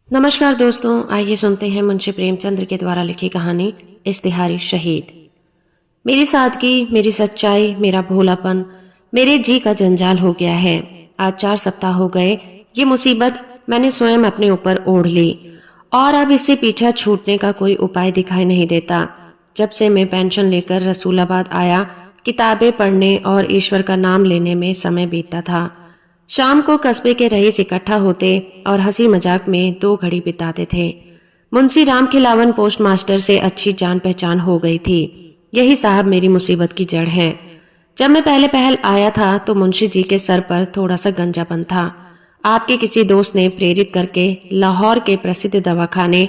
नमस्कार दोस्तों, आइए सुनते हैं मुंशी प्रेमचंद्र के द्वारा लिखी कहानी इश्तिहारी शहीद। मेरी सादगी, मेरी सच्चाई, मेरा भोलापन मेरे जी का जंजाल हो गया है। आज 4 सप्ताह हो गए ये मुसीबत मैंने स्वयं अपने ऊपर ओढ़ ली और अब इससे पीछा छूटने का कोई उपाय दिखाई नहीं देता। जब से मैं पेंशन लेकर रसूलाबाद आया, किताबें पढ़ने और ईश्वर का नाम लेने में समय बीतता था। शाम को कस्बे के रईस इकट्ठा होते और हंसी मजाक में 2 घड़ी बिताते थे। मुंशी राम खिलावन पोस्टमास्टर से अच्छी जान पहचान हो गई थी। यही साहब मेरी मुसीबत की जड़ है। जब मैं पहले पहल आया था तो मुंशी जी के सर पर थोड़ा सा गंजापन था। आपके किसी दोस्त ने प्रेरित करके लाहौर के प्रसिद्ध दवाखाने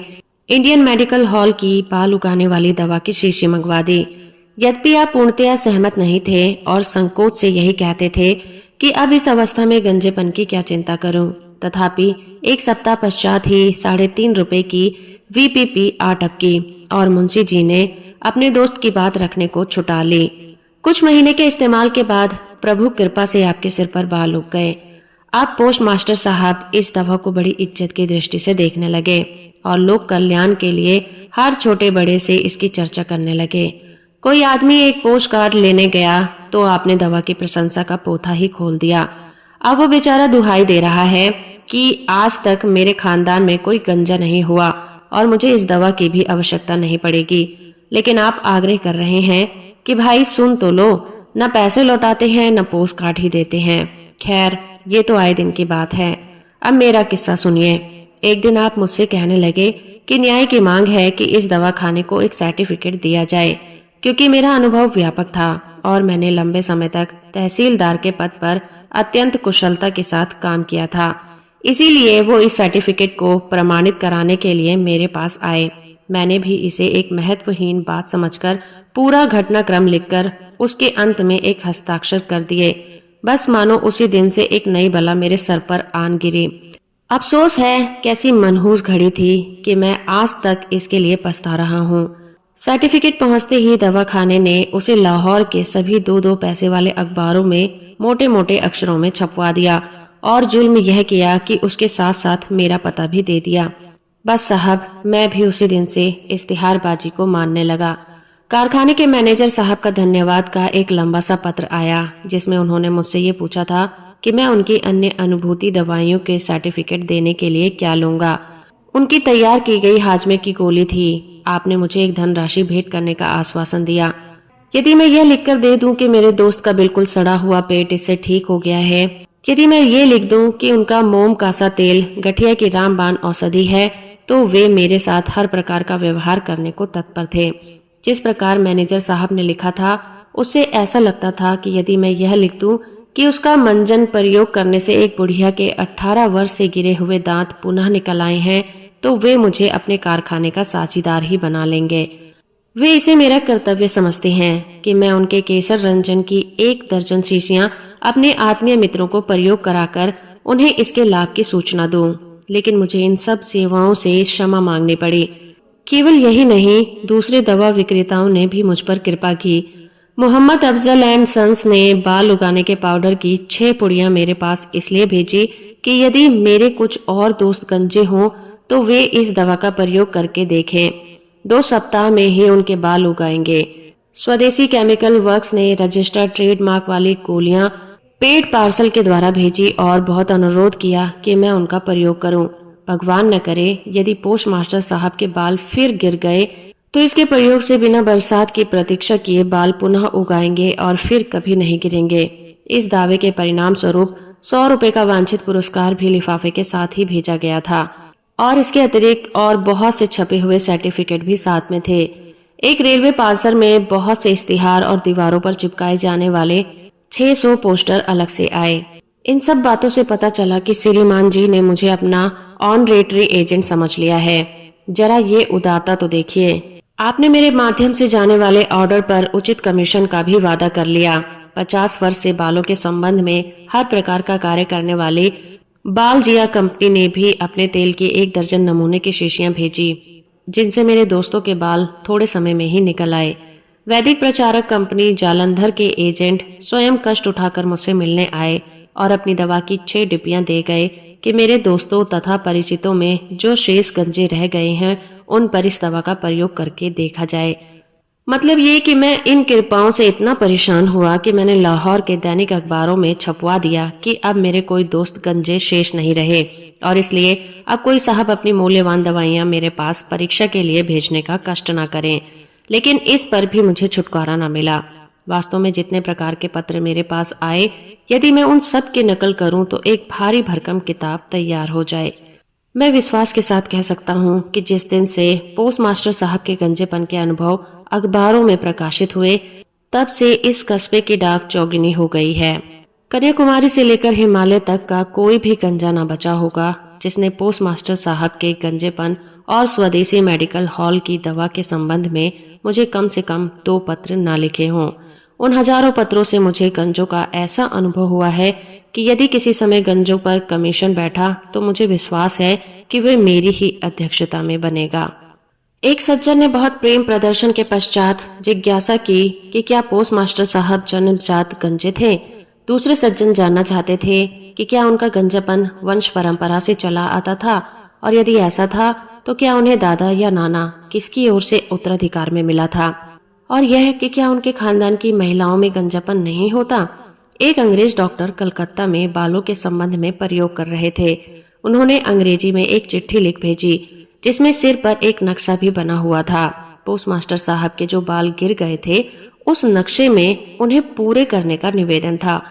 इंडियन मेडिकल हॉल की बाल उगाने वाली दवा की शीशी मंगवा दी। यद्यपि आप पूर्णतया सहमत नहीं थे और संकोच से यही कहते थे कि अब इस अवस्था में गंजेपन की क्या चिंता करूं, तथापि 1 सप्ताह पश्चात ही 3.5 रुपए की वीपीपी आ टपकी और मुंशी जी ने अपने दोस्त की बात रखने को छुटा ली। कुछ महीने के इस्तेमाल के बाद प्रभु कृपा से आपके सिर पर बाल उग गए। आप पोस्ट मास्टर साहब इस दवा को बड़ी इज्जत की दृष्टि से देखने लगे और लोक कल्याण के लिए हर छोटे बड़े से इसकी चर्चा करने लगे। कोई आदमी एक पोस्ट कार्ड लेने गया तो आपने दवा की प्रशंसा का पोथा ही खोल दिया। अब वो बेचारा दुहाई दे रहा है कि आज तक मेरे खानदान में कोई गंजा नहीं हुआ और मुझे इस दवा की भी आवश्यकता नहीं पड़ेगी। लेकिन आप आग्रह कर रहे हैं कि भाई सुन तो लो, न पैसे लौटाते हैं न पोस्ट कार्ड ही देते हैं। खैर, ये तो आए दिन की बात है। अब मेरा किस्सा सुनिए। एक दिन आप मुझसे कहने लगे कि न्याय की मांग है कि इस दवा खाने को एक सर्टिफिकेट दिया जाए, क्योंकि मेरा अनुभव व्यापक था और मैंने लंबे समय तक तहसीलदार के पद पर अत्यंत कुशलता के साथ काम किया था। इसीलिए वो इस सर्टिफिकेट को प्रमाणित कराने के लिए मेरे पास आए। मैंने भी इसे एक महत्वहीन बात समझकर पूरा घटनाक्रम लिखकर उसके अंत में एक हस्ताक्षर कर दिए। बस मानो उसी दिन से एक नई बला मेरे सर पर आन गिरी। अफसोस है, कैसी मनहूस घड़ी थी कि मैं आज तक इसके लिए पछता रहा हूँ। सर्टिफिकेट पहुंचते ही दवाखाने ने उसे लाहौर के सभी 2-2 पैसे वाले अखबारों में मोटे मोटे अक्षरों में छपवा दिया और जुल्म यह किया कि उसके साथ साथ मेरा पता भी दे दिया। बस साहब, मैं भी उसी दिन से इश्तिहारबाजी को मानने लगा। कारखाने के मैनेजर साहब का धन्यवाद का एक लंबा सा पत्र आया जिसमें उन्होंने मुझसे ये पूछा था कि मैं उनकी अन्य अनुभूति दवाइयों के सर्टिफिकेट देने के लिए क्या लूंगा। उनकी तैयार की गई हाजमे की गोली थी। आपने मुझे एक धनराशि भेंट करने का आश्वासन दिया। यदि मैं यह लिखकर दे दूं कि मेरे दोस्त का बिल्कुल सड़ा हुआ पेट इससे ठीक हो गया है, यदि मैं ये लिख दूं कि उनका मोम कासा तेल गठिया की रामबाण औषधि है, तो वे मेरे साथ हर प्रकार का व्यवहार करने को तत्पर थे। जिस प्रकार मैनेजर साहब ने लिखा था उससे ऐसा लगता था कि यदि मैं यह लिख दूं कि उसका मंजन प्रयोग करने से एक बुढ़िया के 18 वर्ष से गिरे हुए दांत पुनः निकल आए हैं, तो वे मुझे अपने कारखाने का साझीदार ही बना लेंगे। वे इसे मेरा कर्तव्य समझते हैं कि मैं उनके केसर रंजन की 1 दर्जन शीशियां अपने आत्मीय मित्रों को प्रयोग कराकर उन्हें इसके लाभ की सूचना दूं। लेकिन मुझे इन सब सेवाओं से क्षमा मांगनी पड़ी। केवल यही नहीं, दूसरे दवा विक्रेताओं ने भी मुझ पर कृपा की। मोहम्मद अफजल एंड सन्स ने बाल उगाने के पाउडर की 6 पुड़ियां मेरे पास इसलिए भेजी कि यदि मेरे कुछ और दोस्त गंजे हों तो वे इस दवा का प्रयोग करके देखें। 2 सप्ताह में ही उनके बाल उगाएंगे। स्वदेशी केमिकल वर्क्स ने रजिस्टर्ड ट्रेडमार्क वाली गोलियां पेड पार्सल के द्वारा भेजी और बहुत अनुरोध किया कि मैं उनका प्रयोग करूं। भगवान न करे यदि पोस्ट मास्टर साहब के बाल फिर गिर गए तो इसके प्रयोग से बिना बरसात की प्रतीक्षा किए बाल पुनः उगाएंगे और फिर कभी नहीं गिरेंगे। इस दावे के परिणाम स्वरूप 100 रुपए का वांछित पुरस्कार भी लिफाफे के साथ ही भेजा गया था और इसके अतिरिक्त और बहुत से छपे हुए सर्टिफिकेट भी साथ में थे। एक रेलवे पार्सल में बहुत से इश्तिहार और दीवारों पर चिपकाए जाने वाले 600 पोस्टर अलग से आए। इन सब बातों से पता चला कि श्रीमान जी ने मुझे अपना ऑनरेटरी एजेंट समझ लिया है। जरा ये उदारता तो देखिए। आपने मेरे माध्यम से जाने वाले ऑर्डर पर उचित कमीशन का भी वादा कर लिया। 50 वर्ष से बालों के संबंध में हर प्रकार का कार्य करने वाली बालजिया कंपनी ने भी अपने तेल की 1 दर्जन नमूने की शीशियां भेजी, जिनसे मेरे दोस्तों के बाल थोड़े समय में ही निकल आए। वैदिक प्रचारक कंपनी जालंधर के एजेंट स्वयं कष्ट उठाकर मुझसे मिलने आए और अपनी दवा की 6 डिब्बियां दे गए कि मेरे दोस्तों तथा परिचितों में जो शेष गंजे रह गए हैं उन पर इस दवा का प्रयोग करके देखा जाए। मतलब ये कि मैं इन कृपाओं से इतना परेशान हुआ कि मैंने लाहौर के दैनिक अखबारों में छपवा दिया कि अब मेरे कोई दोस्त गंजे शेष नहीं रहे और इसलिए अब कोई साहब अपनी मूल्यवान दवाइयां मेरे पास परीक्षा के लिए भेजने का कष्ट न करें। लेकिन इस पर भी मुझे छुटकारा न मिला। वास्तव में जितने प्रकार के पत्र मेरे पास आए, यदि मैं उन सब की नकल करूं तो एक भारी भरकम किताब तैयार हो जाए। मैं विश्वास के साथ कह सकता हूं कि जिस दिन से पोस्ट मास्टर साहब के गंजेपन के अनुभव अखबारों में प्रकाशित हुए, तब से इस कस्बे की डाक चौगुनी हो गई है। कन्याकुमारी से लेकर हिमालय तक का कोई भी गंजा न बचा होगा जिसने पोस्ट मास्टर साहब के गंजेपन और स्वदेशी मेडिकल हॉल की दवा के संबंध में मुझे कम से कम 2 पत्र न लिखे हों। उन हजारों पत्रों से मुझे गंजों का ऐसा अनुभव हुआ है कि यदि किसी समय गंजों पर कमीशन बैठा तो मुझे विश्वास है कि वे मेरी ही अध्यक्षता में बनेगा। एक सज्जन ने बहुत प्रेम प्रदर्शन के पश्चात जिज्ञासा की कि क्या पोस्ट मास्टर साहब जन्मजात गंजे थे। दूसरे सज्जन जानना चाहते थे कि क्या उनका गंजापन वंश परंपरा से चला आता था और यदि ऐसा था तो क्या उन्हें दादा या नाना किसकी ओर से उत्तराधिकार में मिला था, और यह कि क्या उनके खानदान की महिलाओं में गंजापन नहीं होता। एक अंग्रेज डॉक्टर कलकत्ता में बालों के संबंध में प्रयोग कर रहे थे। उन्होंने अंग्रेजी में एक चिट्ठी लिख भेजी जिसमें सिर पर एक नक्शा भी बना हुआ था। पोस्ट मास्टर साहब के जो बाल गिर गए थे उस नक्शे में उन्हें पूरे करने का निवेदन था।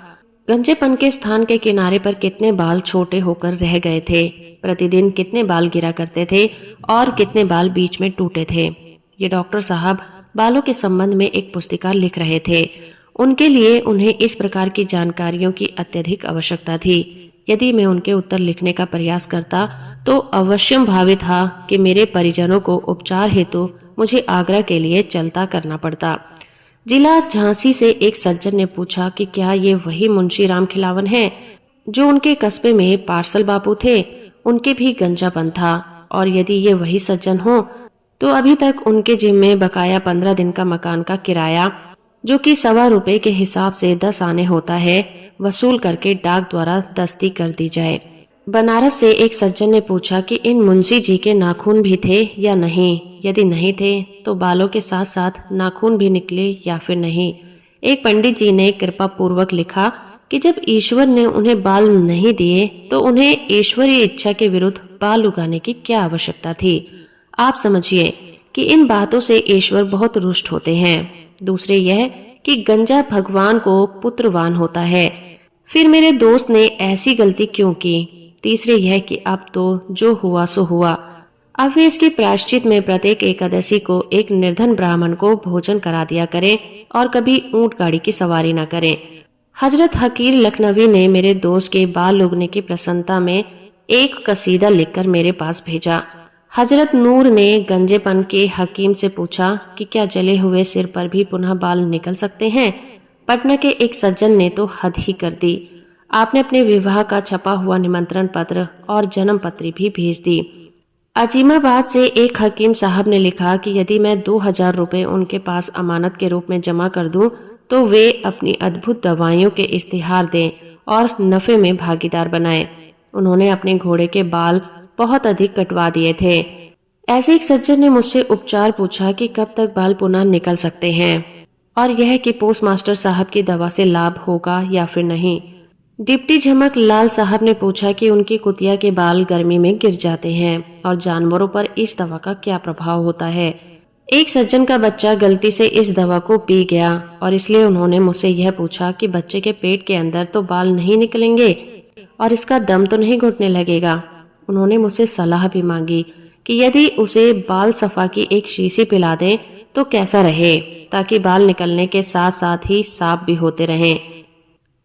गंजेपन के स्थान के किनारे पर कितने बाल छोटे होकर रह गए थे, प्रतिदिन कितने बाल गिरा करते थे और कितने बाल बीच में टूटे थे। ये डॉक्टर साहब बालों के संबंध में एक पुस्तिका लिख रहे थे। उनके लिए उन्हें इस प्रकार की जानकारियों की अत्यधिक आवश्यकता थी। यदि मैं उनके उत्तर लिखने का प्रयास करता तो अवश्यम भावित था कि मेरे परिजनों को उपचार हेतु मुझे आगरा के लिए चलता करना पड़ता। जिला झांसी से एक सज्जन ने पूछा कि क्या ये वही मुंशी राम खिलावन है जो उनके कस्बे में पार्सल बाबू थे। उनके भी गंजापन था और यदि ये वही सज्जन हो तो अभी तक उनके जिम्मे बकाया 15 दिन का मकान का किराया, जो कि ₹1.25 के हिसाब से 10 आने होता है, वसूल करके डाक द्वारा दस्ती कर दी जाए। बनारस से एक सज्जन ने पूछा कि इन मुंशी जी के नाखून भी थे या नहीं, यदि नहीं थे तो बालों के साथ साथ नाखून भी निकले या फिर नहीं। एक पंडित जी ने कृपा पूर्वक लिखा कि जब ईश्वर ने उन्हें बाल नहीं दिए तो उन्हें ईश्वरीय इच्छा के विरुद्ध बाल उगाने की क्या आवश्यकता थी। आप समझिए कि इन बातों से ईश्वर बहुत रुष्ट होते हैं। दूसरे यह कि गंजा भगवान को पुत्रवान होता है। फिर मेरे दोस्त ने ऐसी गलती क्यों की। तीसरे यह कि अब तो जो हुआ सो हुआ। अब वे इसके प्रायश्चित में प्रत्येक एकादशी को एक निर्धन ब्राह्मण को भोजन करा दिया करें और कभी ऊंट गाड़ी की सवारी न करें। हजरत हकीर लखनवी ने मेरे दोस्त के बाल उगने की प्रसन्नता में एक कसीदा लिखकर मेरे पास भेजा। हजरत नूर ने गंजेपन के हकीम से पूछा कि क्या जले हुए सिर पर भी पुनः बाल निकल सकते हैं। पटना के एक सज्जन ने तो हद ही कर दी। आपने अपने विवाह का छपा हुआ निमंत्रण पत्र और जन्म पत्री भी भेज दी। अजीमाबाद से एक हकीम साहब ने लिखा कि यदि मैं 2000 रुपए उनके पास अमानत के रूप में जमा कर दूं तो वे अपनी अद्भुत दवाइयों के इश्तिहार दें और नफे में भागीदार बनाएं। उन्होंने अपने घोड़े के बाल बहुत अधिक कटवा दिए थे। ऐसे एक सज्जन ने मुझसे उपचार पूछा कि कब तक बाल पुनः निकल सकते हैं और यह कि पोस्ट मास्टर साहब की दवा से लाभ होगा या फिर नहीं। डिप्टी झमक लाल साहब ने पूछा कि उनकी कुतिया के बाल गर्मी में गिर जाते हैं और जानवरों पर इस दवा का क्या प्रभाव होता है। एक सज्जन का बच्चा गलती से इस दवा को पी गया और इसलिए उन्होंने मुझसे यह पूछा कि बच्चे के पेट के अंदर तो बाल नहीं निकलेंगे और इसका दम तो नहीं घुटने लगेगा। उन्होंने मुझसे सलाह भी मांगी कि यदि उसे बाल सफा की एक शीशी पिला दें तो कैसा रहे, ताकि बाल निकलने के साथ साथ ही साफ भी होते रहें।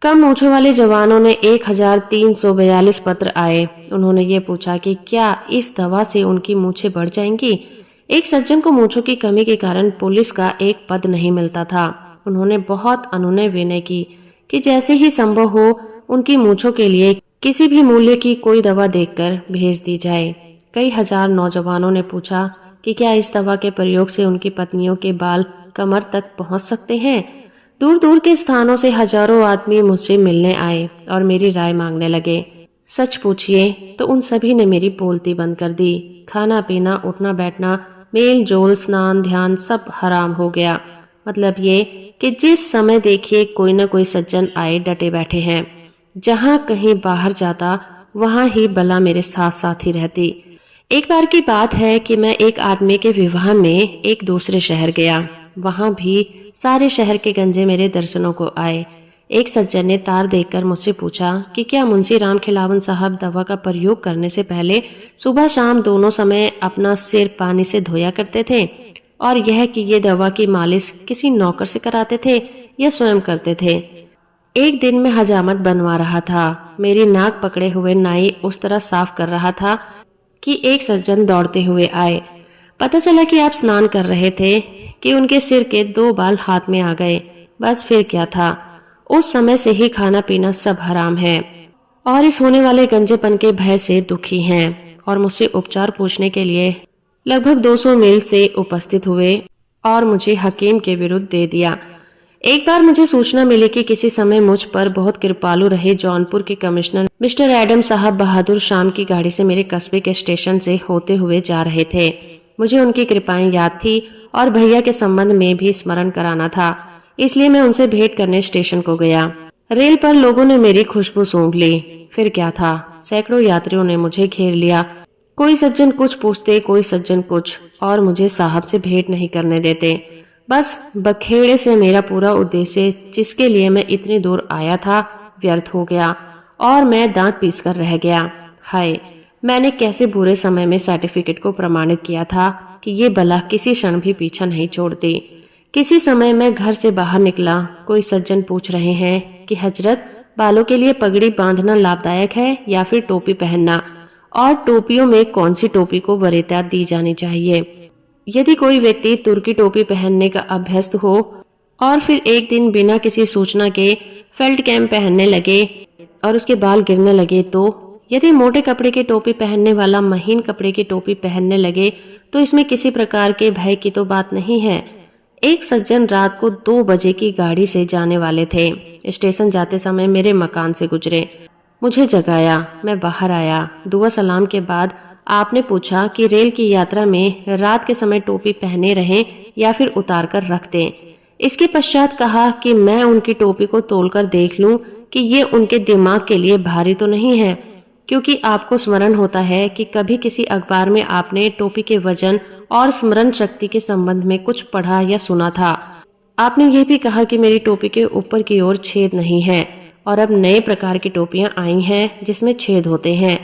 कम मूछों वाले जवानों ने 1342 पत्र आए। उन्होंने ये पूछा कि क्या इस दवा से उनकी मूछें बढ़ जाएंगी। एक सज्जन को मूछों की कमी के कारण पुलिस का एक पद नहीं मिलता था। उन्होंने बहुत अनुनय विनय की कि जैसे ही संभव हो उनकी मूछों के लिए किसी भी मूल्य की कोई दवा देखकर भेज दी जाए। कई हजार नौजवानों ने पूछा कि क्या इस दवा के प्रयोग से उनकी पत्नियों के बाल कमर तक पहुंच सकते हैं। दूर दूर के स्थानों से हजारों आदमी मुझसे मिलने आए और मेरी राय मांगने लगे। सच पूछिए तो उन सभी ने मेरी बोलती बंद कर दी। खाना पीना, उठना बैठना, मेल जोल, स्नान ध्यान सब हराम हो गया। मतलब ये कि जिस समय देखिए कोई ना कोई सज्जन आए डटे बैठे हैं। जहां कहीं बाहर जाता वहां ही बला मेरे साथ साथ ही रहती। एक बार की बात है कि मैं एक आदमी के विवाह में एक दूसरे शहर गया। वहां भी सारे शहर के गंजे मेरे दर्शनों को आए। एक सज्जन ने तार देखकर मुझसे पूछा कि क्या मुंशी राम खिलावन साहब दवा का प्रयोग करने से पहले सुबह शाम दोनों समय अपना सिर पानी से धोया करते थे, और यह कि ये दवा की मालिश किसी नौकर से कराते थे या स्वयं करते थे। एक दिन मैं हजामत बनवा रहा था। मेरी नाक पकड़े हुए नाई उस तरह साफ कर रहा था कि एक सज्जन दौड़ते हुए आए। पता चला कि आप स्नान कर रहे थे कि उनके सिर के 2 बाल हाथ में आ गए। बस फिर क्या था, उस समय से ही खाना पीना सब हराम है और इस होने वाले गंजेपन के भय से दुखी हैं और मुझसे उपचार पूछने के लिए लगभग 200 मील से उपस्थित हुए और मुझे हकीम के विरुद्ध दे दिया। एक बार मुझे सूचना मिली कि किसी समय मुझ पर बहुत कृपालु रहे जौनपुर के कमिश्नर मिस्टर एडम साहब बहादुर शाम की गाड़ी से मेरे कस्बे के स्टेशन से होते हुए जा रहे थे। मुझे उनकी कृपाएं याद थी और भैया के संबंध में भी स्मरण कराना था, इसलिए मैं उनसे भेंट करने स्टेशन को गया। रेल पर लोगों ने मेरी खुशबू सूंघ ली। फिर क्या था, सैकड़ों यात्रियों ने मुझे घेर लिया। कोई सज्जन कुछ पूछते, कोई सज्जन कुछ, और मुझे साहब से भेंट नहीं करने देते। बस बखेड़े से मेरा पूरा उद्देश्य जिसके लिए मैं इतनी दूर आया था व्यर्थ हो गया और मैं दांत पीसकर रह गया। हाय, मैंने कैसे बुरे समय में सर्टिफिकेट को प्रमाणित किया था कि ये बला किसी क्षण भी पीछा नहीं छोड़ती। किसी समय मैं घर से बाहर निकला, कोई सज्जन पूछ रहे हैं कि हजरत, बालों के लिए पगड़ी बांधना लाभदायक है या फिर टोपी पहनना, और टोपियों में कौन सी टोपी को वरीयता दी जानी चाहिए। यदि कोई व्यक्ति तुर्की टोपी पहनने का अभ्यस्त हो और फिर एक दिन बिना किसी सूचना के फेल्ट कैप पहनने लगे और उसके बाल गिरने लगे, तो यदि मोटे कपड़े की टोपी पहनने वाला महीन कपड़े की टोपी पहनने लगे, तो इसमें किसी प्रकार के भय की तो बात नहीं है। एक सज्जन रात को 2 बजे की गाड़ी से जाने वाले थे। स्टेशन जाते समय मेरे मकान से गुजरे, मुझे जगाया। मैं बाहर आया। दुआ सलाम के बाद आपने पूछा कि रेल की यात्रा में रात के समय टोपी पहने रहें या फिर उतार कर रख दें। इसके पश्चात कहा कि मैं उनकी टोपी को तोलकर देख लूं कि ये उनके दिमाग के लिए भारी तो नहीं है, क्योंकि आपको स्मरण होता है कि कभी किसी अखबार में आपने टोपी के वजन और स्मरण शक्ति के संबंध में कुछ पढ़ा या सुना था। आपने ये भी कहा कि मेरी टोपी के ऊपर की ओर छेद नहीं है और अब नए प्रकार की टोपियां आई हैं जिसमें छेद होते हैं।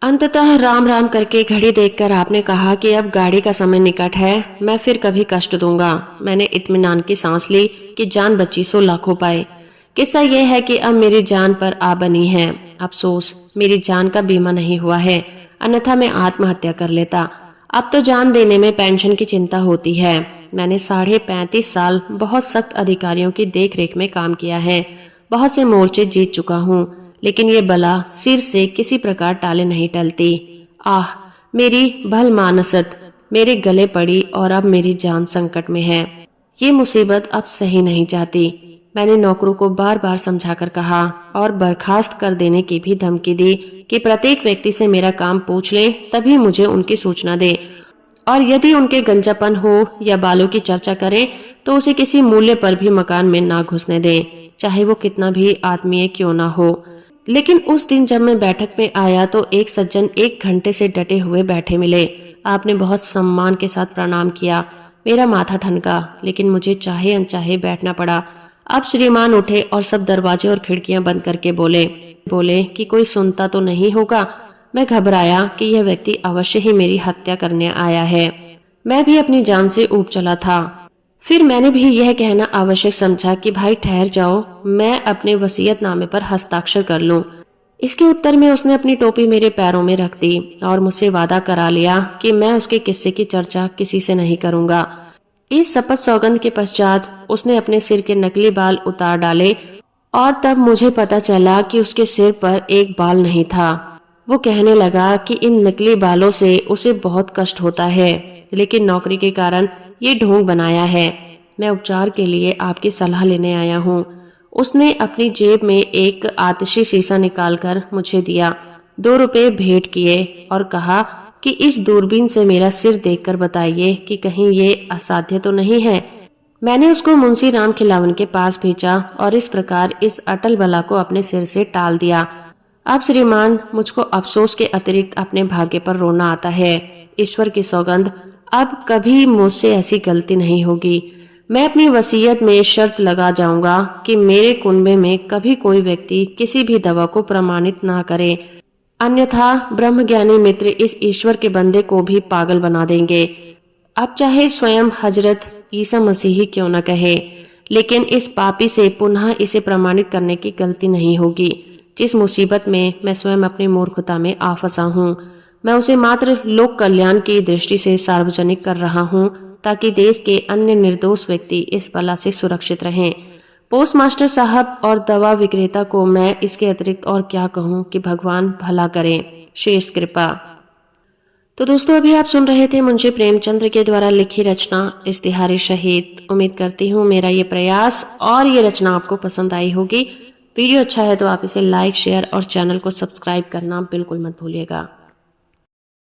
अंततः राम राम करके घड़ी देखकर आपने कहा कि अब गाड़ी का समय निकट है, मैं फिर कभी कष्ट दूंगा। मैंने इत्मीनान की सांस ली कि जान बची सो लाखों पाए। किस्सा यह है कि अब मेरी जान पर आ बनी है। अफसोस मेरी जान का बीमा नहीं हुआ है, अन्यथा मैं आत्महत्या कर लेता। अब तो जान देने में पेंशन की चिंता होती है। मैंने 35.5 साल बहुत सख्त अधिकारियों की देखरेख में काम किया है, बहुत से मोर्चे जीत चुका हूँ, लेकिन ये बला सिर से किसी प्रकार टाले नहीं टलती। आह, मेरी भलमानसत मेरे गले पड़ी और अब मेरी जान संकट में है। ये मुसीबत अब सही नहीं जाती। मैंने नौकरों को बार बार समझाकर कहा और बर्खास्त कर देने की भी धमकी दी कि प्रत्येक व्यक्ति से मेरा काम पूछ ले, तभी मुझे उनकी सूचना दे, और यदि उनके गंजापन हो या बालों की चर्चा करें तो उसे किसी मूल्य पर भी मकान में ना घुसने दें, चाहे वो कितना भी आत्मीय क्यों ना हो। लेकिन उस दिन जब मैं बैठक में आया तो एक सज्जन 1 घंटे से डटे हुए बैठे मिले। आपने बहुत सम्मान के साथ प्रणाम किया। मेरा माथा ठनका, लेकिन मुझे चाहे अनचाहे बैठना पड़ा। अब श्रीमान उठे और सब दरवाजे और खिड़कियां बंद करके बोले कि कोई सुनता तो नहीं होगा। मैं घबराया कि यह व्यक्ति अवश्य ही मेरी हत्या करने आया है। मैं भी अपनी जान से ऊब चला था। फिर मैंने भी यह कहना आवश्यक समझा कि भाई ठहर जाओ, मैं अपने वसीयतनामे पर हस्ताक्षर कर लूं। इसके उत्तर में उसने अपनी टोपी मेरे पैरों में रख दी और मुझसे वादा करा लिया कि मैं उसके किस्से की चर्चा किसी से नहीं करूंगा। इस शपथ सौगंध के पश्चात उसने अपने सिर के नकली बाल उतार डाले और तब मुझे पता चला कि उसके सिर पर एक बाल नहीं था। वो कहने लगा कि इन नकली बालों से उसे बहुत कष्ट होता है, लेकिन नौकरी के कारण ये ढोंग बनाया है। मैं उपचार के लिए आपकी सलाह लेने आया हूँ। उसने अपनी जेब में एक आतिशी शीशा निकालकर मुझे दिया, 2 रुपए भेंट किए और कहा कि इस दूरबीन से मेरा सिर देखकर बताइए कि कहीं ये असाध्य तो नहीं है। मैंने उसको मुंशी राम खिलावन के पास भेजा और इस प्रकार इस अटल बला को अपने सिर से टाल दिया। अब श्रीमान, मुझको अफसोस के अतिरिक्त अपने भाग्य पर रोना आता है। ईश्वर की सौगंध, अब कभी मुझसे ऐसी गलती नहीं होगी। मैं अपनी वसीयत में शर्त लगा जाऊंगा कि मेरे कुनबे में कभी कोई व्यक्ति किसी भी दवा को प्रमाणित ना करे, अन्यथा ब्रह्मज्ञानी मित्र इस ईश्वर के बंदे को भी पागल बना देंगे। अब चाहे स्वयं हजरत ईसा मसीह क्यों न कहे, लेकिन इस पापी से पुनः इसे प्रमाणित करने की गलती नहीं होगी। जिस मुसीबत में मैं स्वयं अपनी मूर्खता में आ फंसा हूँ, मैं उसे मात्र लोक कल्याण की दृष्टि से सार्वजनिक कर रहा हूँ, ताकि देश के अन्य निर्दोष व्यक्ति इस बला से सुरक्षित रहें। पोस्टमास्टर साहब और दवा विक्रेता को मैं इसके अतिरिक्त और क्या कहूँ कि भगवान भला करें, शेष कृपा। तो दोस्तों, अभी आप सुन रहे थे मुंशी प्रेमचंद्र के द्वारा लिखी रचना इश्तिहारी शहीद। उम्मीद करती हूँ मेरा ये प्रयास और ये रचना आपको पसंद आई होगी। वीडियो अच्छा है तो आप इसे लाइक, शेयर और चैनल को सब्सक्राइब करना बिल्कुल मत भूलिएगा।